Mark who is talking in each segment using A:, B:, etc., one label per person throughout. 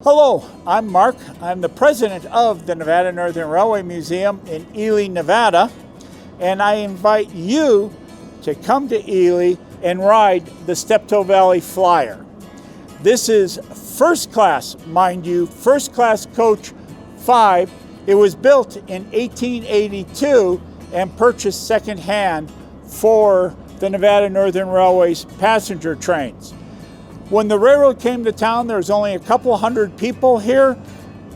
A: Hello, I'm Mark. I'm the president of the Nevada Northern Railway Museum in Ely, Nevada, and I invite you to come to Ely and ride the Steptoe Valley Flyer. This is first class, mind you, first class coach 5. It was built in 1882 and purchased secondhand for the Nevada Northern Railway's passenger trains. When the railroad came to town, there was only a couple hundred people here.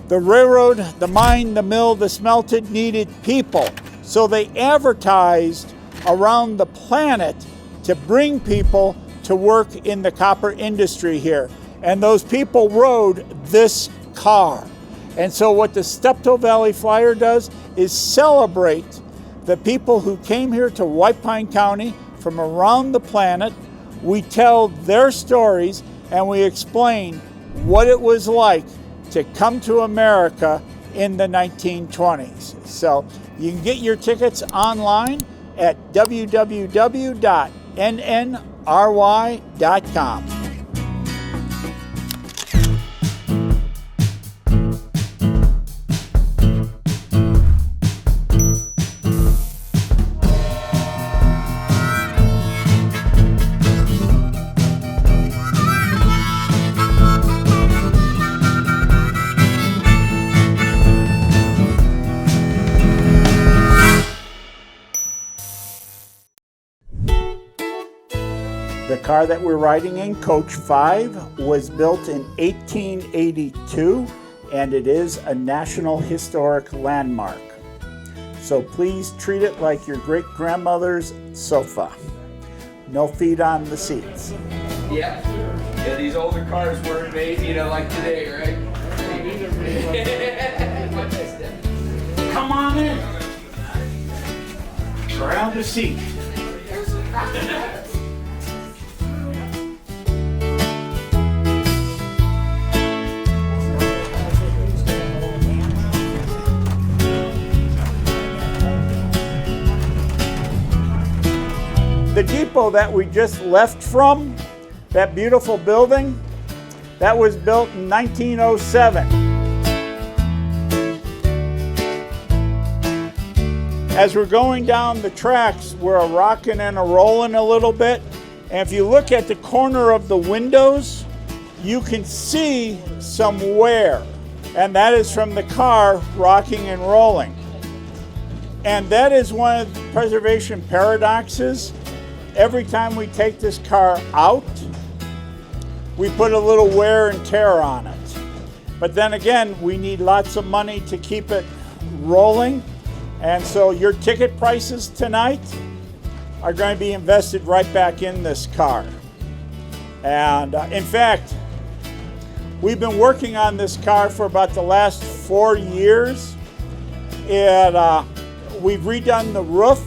A: The railroad, the mine, the mill, the smelter needed people. So they advertised around the planet to bring people to work in the copper industry here. And those people rode this car. And so what the Steptoe Valley Flyer does is celebrate the people who came here to White Pine County from around the planet. We tell their stories and we explain what it was like to come to America in the 1920s. So you can get your tickets online at www.nnry.com. The car that we're riding in, Coach 5, was built in 1882, and it is a National Historic Landmark. So please treat it like your great-grandmother's sofa. No feet on the seats.
B: Yeah, these older cars weren't made, like today, right?
A: Come on in. Grab a seat. The depot that we just left from, that beautiful building, that was built in 1907. As we're going down the tracks, we're a rocking and a rolling a little bit. And if you look at the corner of the windows, you can see some wear. And that is from the car rocking and rolling. And that is one of the preservation paradoxes. Every time we take this car out, we put a little wear and tear on it. But then again, we need lots of money to keep it rolling. And so your ticket prices tonight are going to be invested right back in this car. And in fact, we've been working on this car for about the last 4 years. We've redone the roof,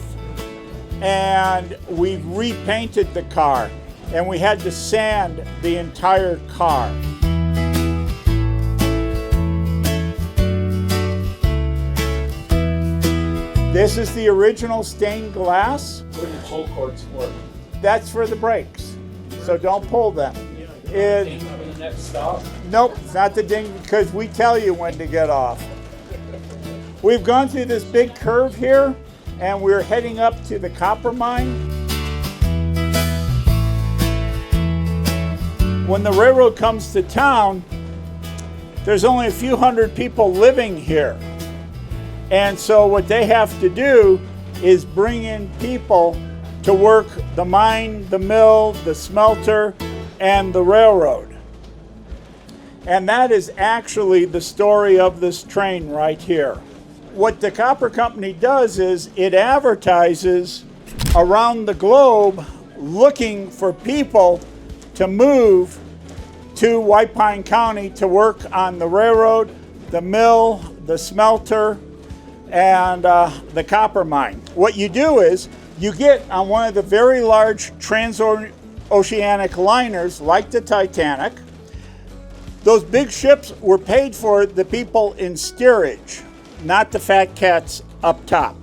A: and we've repainted the car, and we had to sand the entire car. This is the original stained glass.
B: What are the pull cords for?
A: That's for the brakes, so don't pull them. Nope, it's not the ding, because we tell you when to get off. We've gone through this big curve here, and we're heading up to the copper mine. When the railroad comes to town, there's only a few hundred people living here. And so what they have to do is bring in people to work the mine, the mill, the smelter, and the railroad. And that is actually the story of this train right here. What the copper company does is it advertises around the globe looking for people to move to White Pine County to work on the railroad, the mill, the smelter, and the copper mine. What you do is you get on one of the very large transoceanic liners like the Titanic. Those big ships were paid for the people in steerage, not the fat cats up top.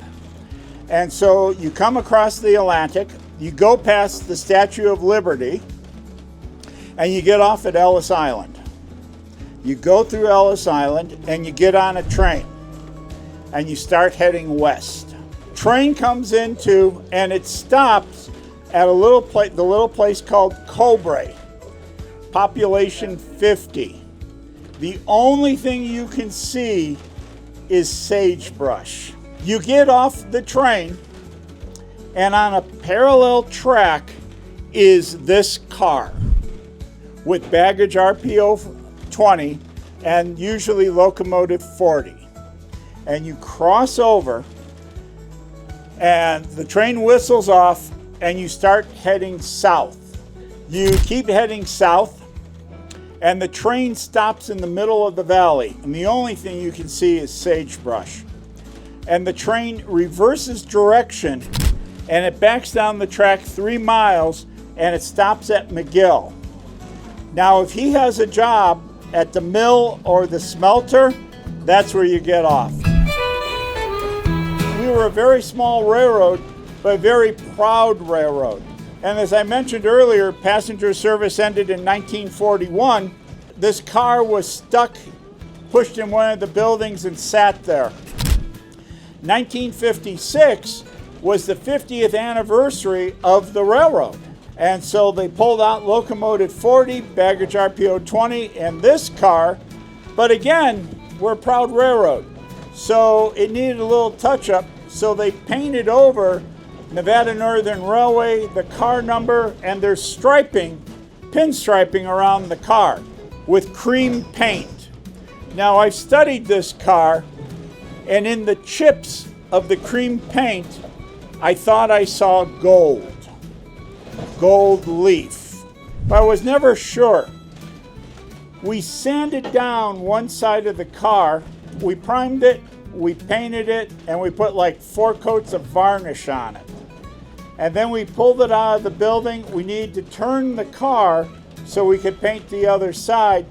A: And so you come across the Atlantic, you go past the Statue of Liberty, and you get off at Ellis Island. You go through Ellis Island and you get on a train and you start heading west. Train comes into and it stops at the little place called Cobre, population 50. The only thing you can see is sagebrush. You get off the train and on a parallel track is this car with baggage RPO 20 and usually locomotive 40. And you cross over and the train whistles off and you start heading south. You keep heading south and the train stops in the middle of the valley and the only thing you can see is sagebrush. And the train reverses direction and it backs down the track 3 miles and it stops at McGill. Now if he has a job at the mill or the smelter, that's where you get off. We were a very small railroad, but a very proud railroad. And as I mentioned earlier, passenger service ended in 1941. This car was stuck, pushed in one of the buildings and sat there. 1956 was the 50th anniversary of the railroad. And so they pulled out locomotive 40, baggage RPO 20, and this car. But again, we're a proud railroad. So it needed a little touch-up. So they painted over Nevada Northern Railway, the car number, and there's striping, pinstriping around the car with cream paint. Now I've studied this car, and in the chips of the cream paint, I thought I saw gold leaf, but I was never sure. We sanded down one side of the car, we primed it, we painted it, and we put like 4 coats of varnish on it. And then we pulled it out of the building. We needed to turn the car so we could paint the other side.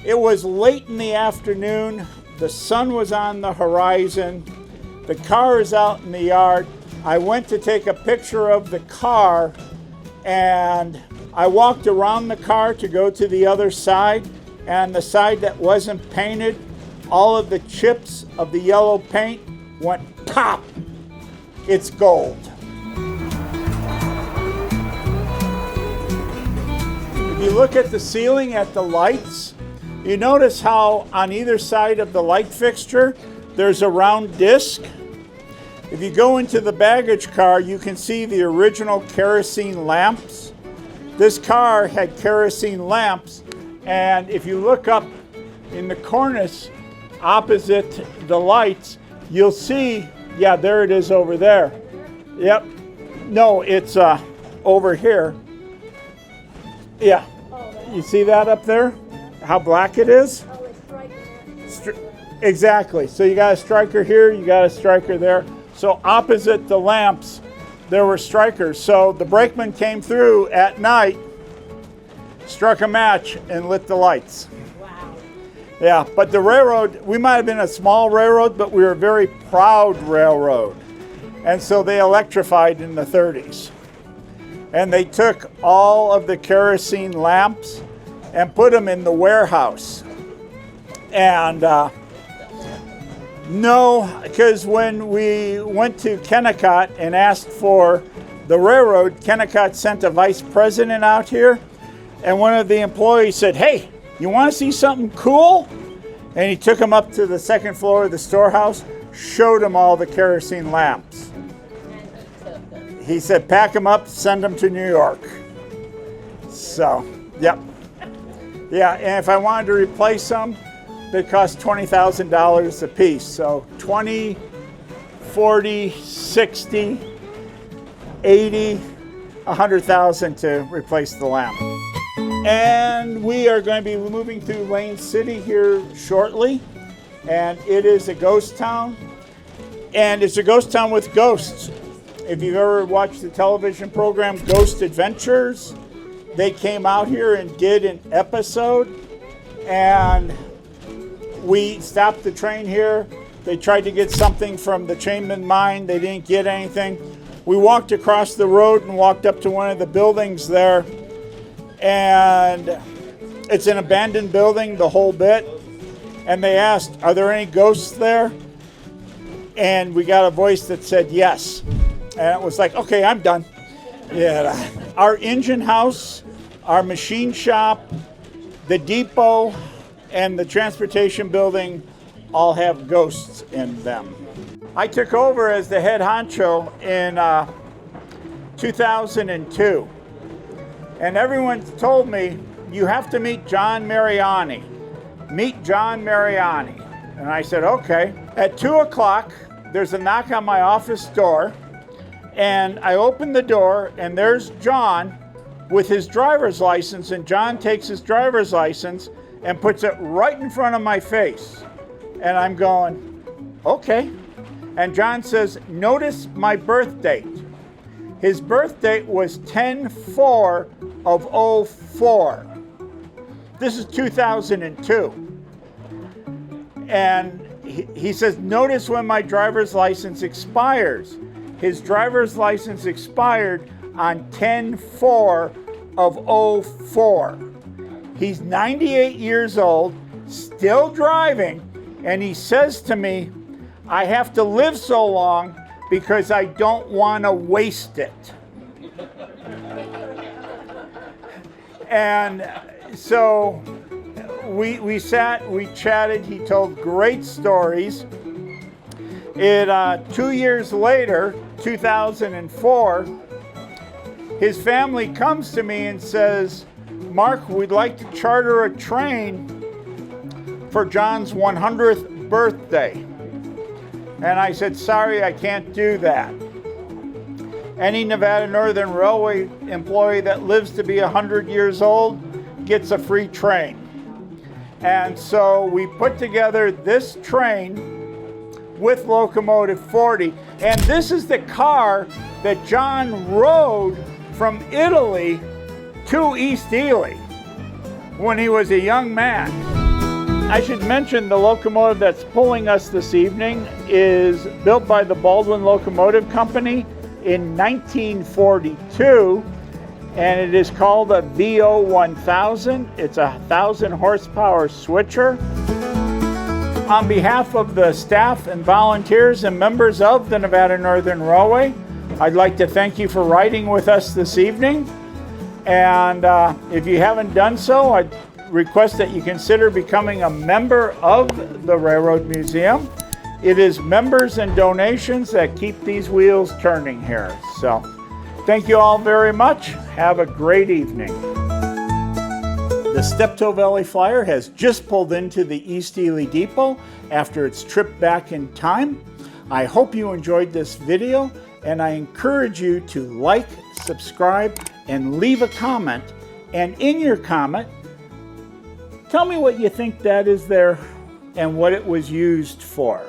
A: It was late in the afternoon, the sun was on the horizon, the car is out in the yard. I went to take a picture of the car and I walked around the car to go to the other side, and the side that wasn't painted, all of the chips of the yellow paint went pop. It's gold. If you look at the ceiling at the lights, you notice how on either side of the light fixture there's a round disc. If you go into the baggage car, you can see the original kerosene lamps. This car had kerosene lamps, and if you look up in the cornice opposite the lights, you'll see, yeah, there it is over there. Yep. No, it's over here. Yeah. You see that up there? How black it is?
C: Oh, it's striking it.
A: Exactly. So you got a striker here, you got a striker there. So opposite the lamps, there were strikers. So the brakeman came through at night, struck a match, and lit the lights.
C: Wow.
A: Yeah, but the railroad, we might have been a small railroad, but we were a very proud railroad. And so they electrified in the 30s. And they took all of the kerosene lamps and put them in the warehouse. And no, because when we went to Kennecott and asked for the railroad, Kennecott sent a vice president out here, and one of the employees said, "Hey, you want to see something cool?" And he took him up to the second floor of the storehouse, showed him all the kerosene lamps. He said, "Pack them up, send them to New York." So, yep. Yeah, and if I wanted to replace them, they cost $20,000 a piece. So 20, 40, 60, 80, 100,000 to replace the lamp. And we are going to be moving through Lane City here shortly. And it is a ghost town. And it's a ghost town with ghosts. If you've ever watched the television program Ghost Adventures, they came out here and did an episode. And we stopped the train here. They tried to get something from the Chainman mine. They didn't get anything. We walked across the road and walked up to one of the buildings there. And It's an abandoned building, the whole bit. And they asked, are there any ghosts there? And we got a voice that said yes. And it was like, okay, I'm done. Yeah. Our engine house, our machine shop, the depot, and the transportation building all have ghosts in them. I took over as the head honcho in 2002. And everyone told me, you have to meet John Mariani. Meet John Mariani. And I said, okay. At 2 o'clock, there's a knock on my office door. And I open the door, and there's John with his driver's license. And John takes his driver's license and puts it right in front of my face. And I'm going, okay. And John says, notice my birth date. His birth date was 10/4 of 04. This is 2002. And he says, notice when my driver's license expires. His driver's license expired on 10/4 of 04. He's 98 years old, still driving, and he says to me, I have to live so long because I don't want to waste it. And so we sat, we chatted, he told great stories. 2 years later, 2004, his family comes to me and says, Mark, we'd like to charter a train for John's 100th birthday. And I said, sorry, I can't do that. Any Nevada Northern Railway employee that lives to be 100 years old gets a free train. And so we put together this train with Locomotive 40. And this is the car that John rode from Italy to East Ely when he was a young man. I should mention the locomotive that's pulling us this evening is built by the Baldwin Locomotive Company in 1942, and it is called a VO 1000. It's a 1,000 horsepower switcher. On behalf of the staff and volunteers and members of the Nevada Northern Railway, I'd like to thank you for riding with us this evening. And if you haven't done so, I'd request that you consider becoming a member of the Railroad Museum. It is members and donations that keep these wheels turning here. So thank you all very much. Have a great evening. The Steptoe Valley Flyer has just pulled into the East Ely Depot after its trip back in time. I hope you enjoyed this video, and I encourage you to like, subscribe, and leave a comment. And in your comment, tell me what you think that is there and what it was used for.